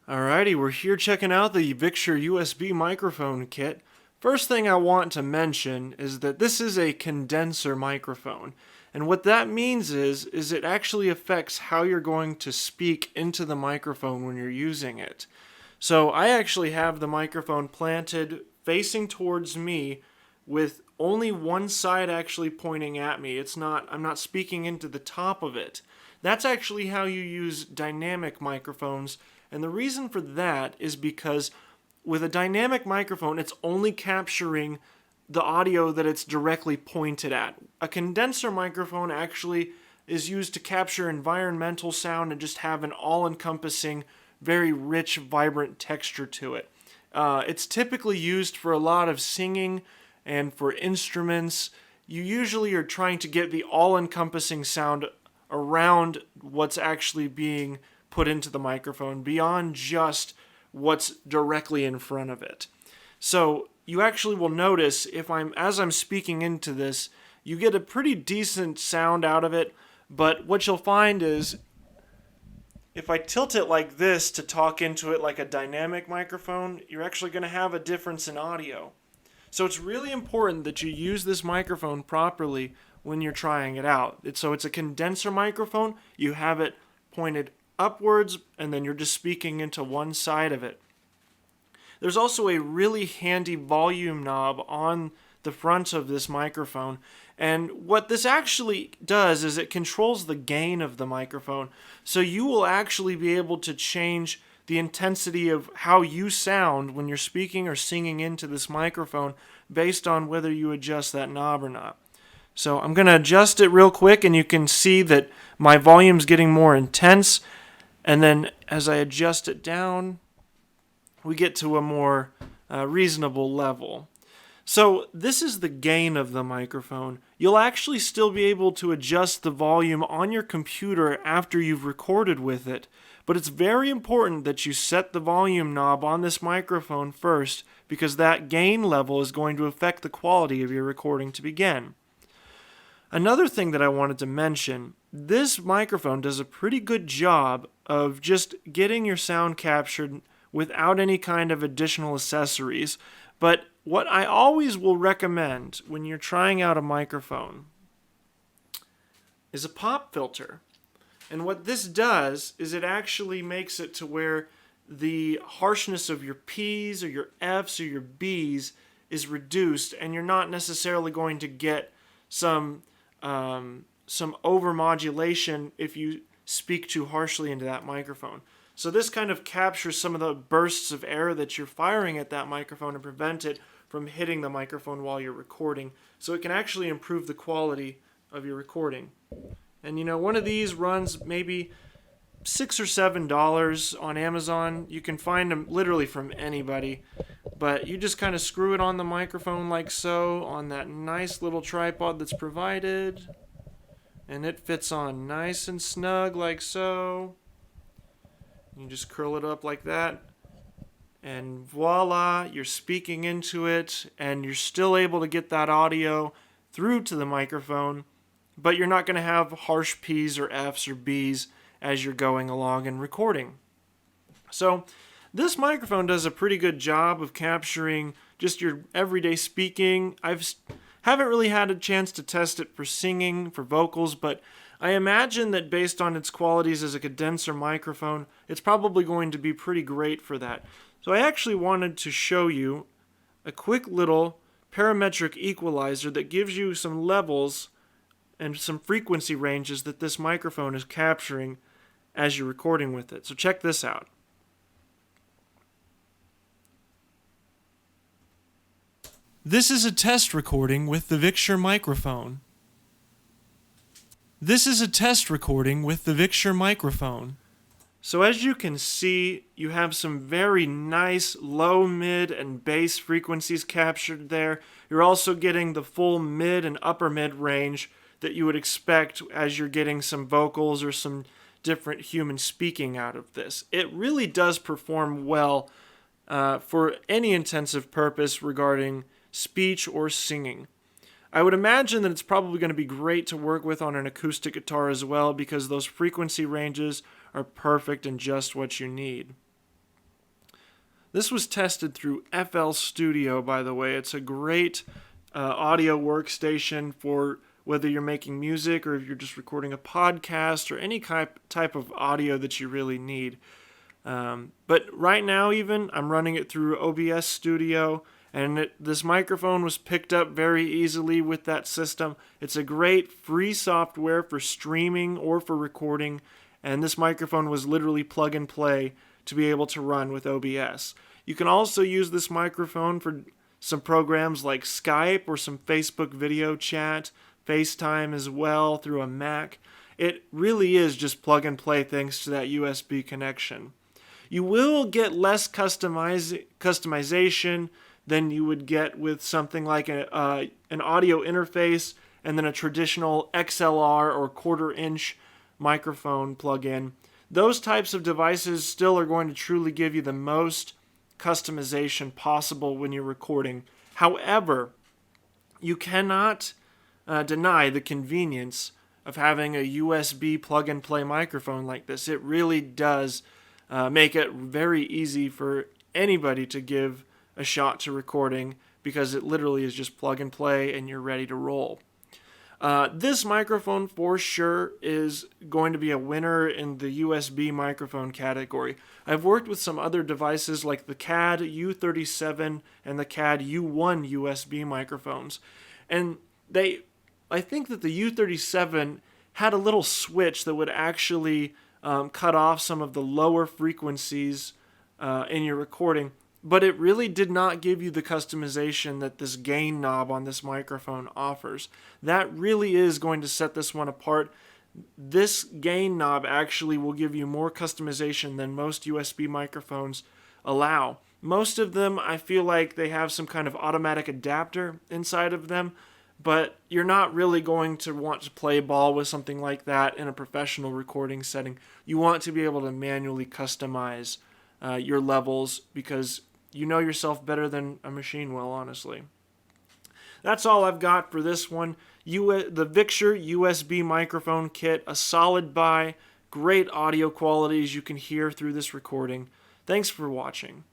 Alrighty, we're here checking out the Victure USB microphone kit. First thing I want to mention is that this is a condenser microphone. And what that means is it actually affects how you're going to speak into the microphone when you're using it. So I actually have the microphone planted facing towards me with only one side actually pointing at me. I'm not speaking into the top of it. That's actually how you use dynamic microphones, and the reason for that is because with a dynamic microphone, it's only capturing the audio that it's directly pointed at. A condenser microphone actually is used to capture environmental sound and just have an all-encompassing, very rich, vibrant texture to it. It's typically used for a lot of singing and for instruments. You usually are trying to get the all-encompassing sound around what's actually being put into the microphone beyond just what's directly in front of it. So you actually will notice as I'm speaking into this, you get a pretty decent sound out of it, but what you'll find is if I tilt it like this to talk into it like a dynamic microphone, you're actually going to have a difference in audio. So it's really important that you use this microphone properly when you're trying it out. So it's a condenser microphone. You have it pointed upwards, and then you're just speaking into one side of it. There's also a really handy volume knob on the front of this microphone. And what this actually does is it controls the gain of the microphone. So you will actually be able to change the intensity of how you sound when you're speaking or singing into this microphone based on whether you adjust that knob or not. So I'm going to adjust it real quick, and you can see that my volume's getting more intense. And then as I adjust it down, we get to a more reasonable level. So this is the gain of the microphone. You'll actually still be able to adjust the volume on your computer after you've recorded with it, but it's very important that you set the volume knob on this microphone first, because that gain level is going to affect the quality of your recording to begin. Another thing that I wanted to mention, this microphone does a pretty good job of just getting your sound captured without any kind of additional accessories. But what I always will recommend when you're trying out a microphone is a pop filter. And what this does is it actually makes it to where the harshness of your P's or your F's or your B's is reduced, and you're not necessarily going to get some overmodulation if you speak too harshly into that microphone. So this kind of captures some of the bursts of air that you're firing at that microphone and prevent it from hitting the microphone while you're recording. So it can actually improve the quality of your recording. And one of these runs maybe $6 or $7 on Amazon. You can find them literally from anybody. But you just kind of screw it on the microphone like so, on that nice little tripod that's provided. And it fits on nice and snug like so. You just curl it up like that, and voila, you're speaking into it, and you're still able to get that audio through to the microphone, but you're not going to have harsh P's or F's or B's as you're going along and recording. So this microphone does a pretty good job of capturing just your everyday speaking. Haven't really had a chance to test it for singing, for vocals, but I imagine that based on its qualities as a condenser microphone, it's probably going to be pretty great for that. So I actually wanted to show you a quick little parametric equalizer that gives you some levels and some frequency ranges that this microphone is capturing as you're recording with it. So check this out. This is a test recording with the Victure microphone. This is a test recording with the Victure microphone. So as you can see, you have some very nice low, mid, and bass frequencies captured there. You're also getting the full mid and upper mid range that you would expect as you're getting some vocals or some different human speaking out of this. It really does perform well for any intensive purpose regarding speech or singing. I would imagine that it's probably going to be great to work with on an acoustic guitar as well, because those frequency ranges are perfect and just what you need. This was tested through FL Studio, by the way. It's a great audio workstation for whether you're making music or if you're just recording a podcast or any type of audio that you really need. But right now even, I'm running it through OBS Studio, and this microphone was picked up very easily with that system. It's a great free software for streaming or for recording, and this microphone was literally plug and play to be able to run with OBS. You can also use this microphone for some programs like Skype or some Facebook video chat, FaceTime as well through a Mac. It really is just plug and play thanks to that USB connection. You will get less customization than you would get with something like an audio interface and then a traditional XLR or quarter-inch microphone plug-in. Those types of devices still are going to truly give you the most customization possible when you're recording. However, you cannot deny the convenience of having a USB plug-and-play microphone like this. It really does make it very easy for anybody to give a shot to recording because it literally is just plug and play and you're ready to roll. This microphone for sure is going to be a winner in the USB microphone category. I've worked with some other devices like the CAD U37 and the CAD U1 USB microphones, and I think that the U37 had a little switch that would actually cut off some of the lower frequencies in your recording, but it really did not give you the customization that this gain knob on this microphone offers. That really is going to set this one apart. This gain knob actually will give you more customization than most USB microphones allow. Most of them, I feel like they have some kind of automatic adapter inside of them, but you're not really going to want to play ball with something like that in a professional recording setting. You want to be able to manually customize your levels because you know yourself better than a machine will, honestly. That's all I've got for this one. The Victure USB microphone kit, a solid buy, great audio quality as you can hear through this recording. Thanks for watching.